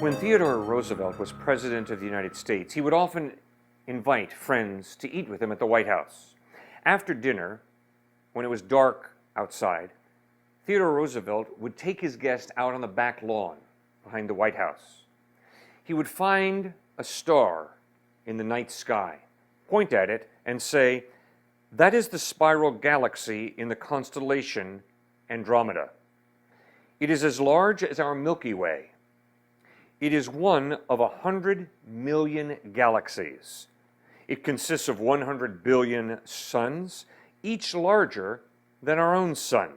When Theodore Roosevelt was President of the United States, he would often invite friends to eat with him at the White House. After dinner, when it was dark outside, Theodore Roosevelt would take his guest out on the back lawn behind the White House. He would find a star in the night sky, point at it, and say, "That is the spiral galaxy in the constellation Andromeda. It is as large as our Milky Way. It is one of 100 million galaxies. It consists of 100 billion suns, each larger than our own sun."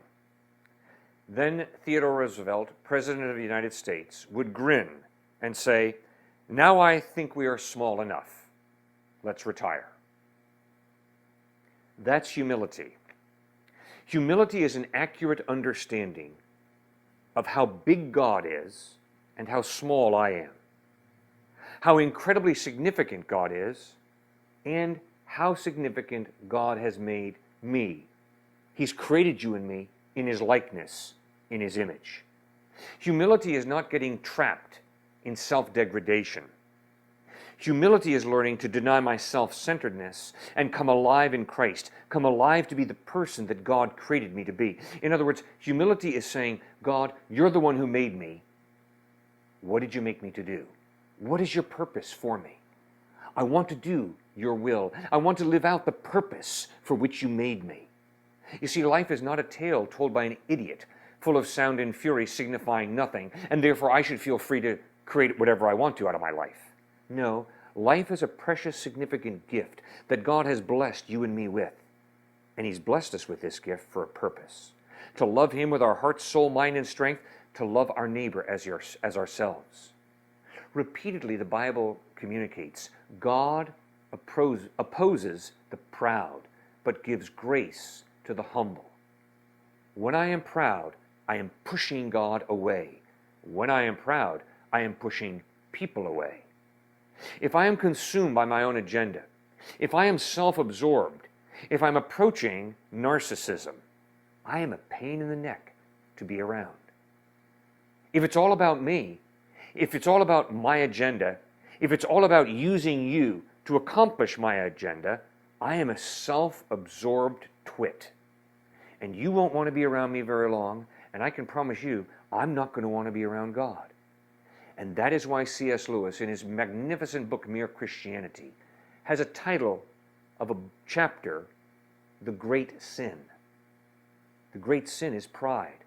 Then Theodore Roosevelt, President of the United States, would grin and say, "Now I think we are small enough. Let's retire." That's humility. Humility is an accurate understanding of how big God is and how small I am, how incredibly significant God is, and how significant God has made me. He's created you and me in His likeness, in His image. Humility is not getting trapped in self-degradation. Humility is learning to deny my self-centeredness and come alive in Christ, come alive to be the person that God created me to be. In other words, humility is saying, "God, you're the one who made me. What did you make me to do? What is your purpose for me? I want to do your will. I want to live out the purpose for which you made me." You see, life is not a tale told by an idiot, full of sound and fury signifying nothing, and therefore I should feel free to create whatever I want to out of my life. No, life is a precious, significant gift that God has blessed you and me with. And He's blessed us with this gift for a purpose. To love Him with our heart, soul, mind, and strength, to love our neighbor as ourselves. Repeatedly, the Bible communicates, God opposes the proud, but gives grace to the humble. When I am proud, I am pushing God away. When I am proud, I am pushing people away. If I am consumed by my own agenda, if I am self-absorbed, if I'm approaching narcissism, I am a pain in the neck to be around. If it's all about me, if it's all about my agenda, if it's all about using you to accomplish my agenda, I am a self-absorbed twit. And you won't want to be around me very long, and I can promise you, I'm not going to want to be around God. And that is why C.S. Lewis, in his magnificent book, Mere Christianity, has a title of a chapter, The Great Sin. The great sin is pride.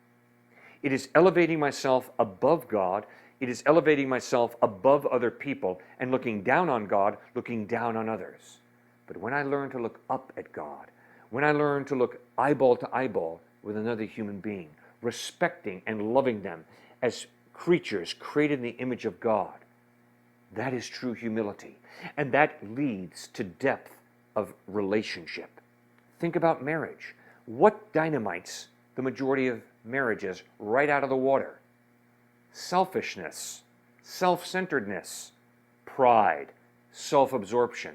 It is elevating myself above God. It is elevating myself above other people and looking down on God, looking down on others. But when I learn to look up at God, when I learn to look eyeball to eyeball with another human being, respecting and loving them as creatures created in the image of God, that is true humility. And that leads to depth of relationship. Think about marriage. What dynamites the majority of marriages right out of the water? Selfishness, self-centeredness, pride, self-absorption.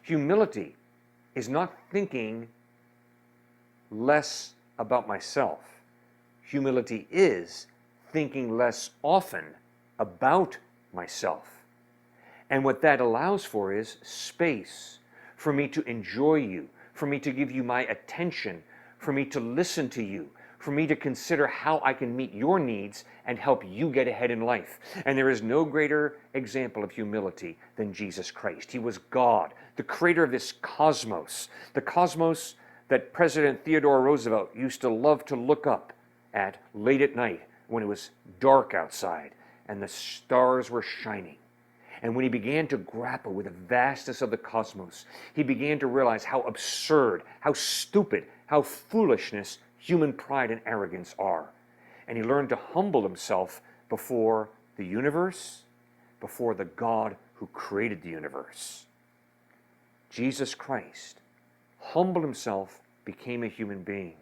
Humility is not thinking less about myself. Humility is thinking less often about myself. And what that allows for is space for me to enjoy you, for me to give you my attention, for me to listen to you, for me to consider how I can meet your needs and help you get ahead in life. And there is no greater example of humility than Jesus Christ. He was God, the creator of this cosmos, the cosmos that President Theodore Roosevelt used to love to look up at late at night when it was dark outside and the stars were shining. And when he began to grapple with the vastness of the cosmos, he began to realize how absurd, how stupid, how foolishness human pride and arrogance are. And he learned to humble himself before the universe, before the God who created the universe. Jesus Christ humbled himself, became a human being.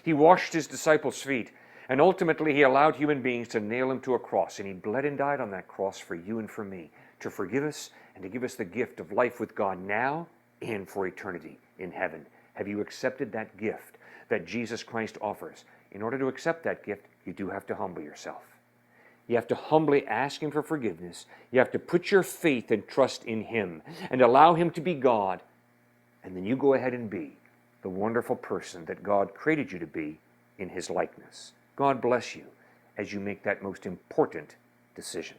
He washed his disciples' feet, and ultimately he allowed human beings to nail him to a cross, and he bled and died on that cross for you and for me, to forgive us and to give us the gift of life with God now and for eternity in heaven. Have you accepted that gift that Jesus Christ offers? In order to accept that gift, you do have to humble yourself. You have to humbly ask Him for forgiveness. You have to put your faith and trust in Him and allow Him to be God. And then you go ahead and be the wonderful person that God created you to be in His likeness. God bless you as you make that most important decision.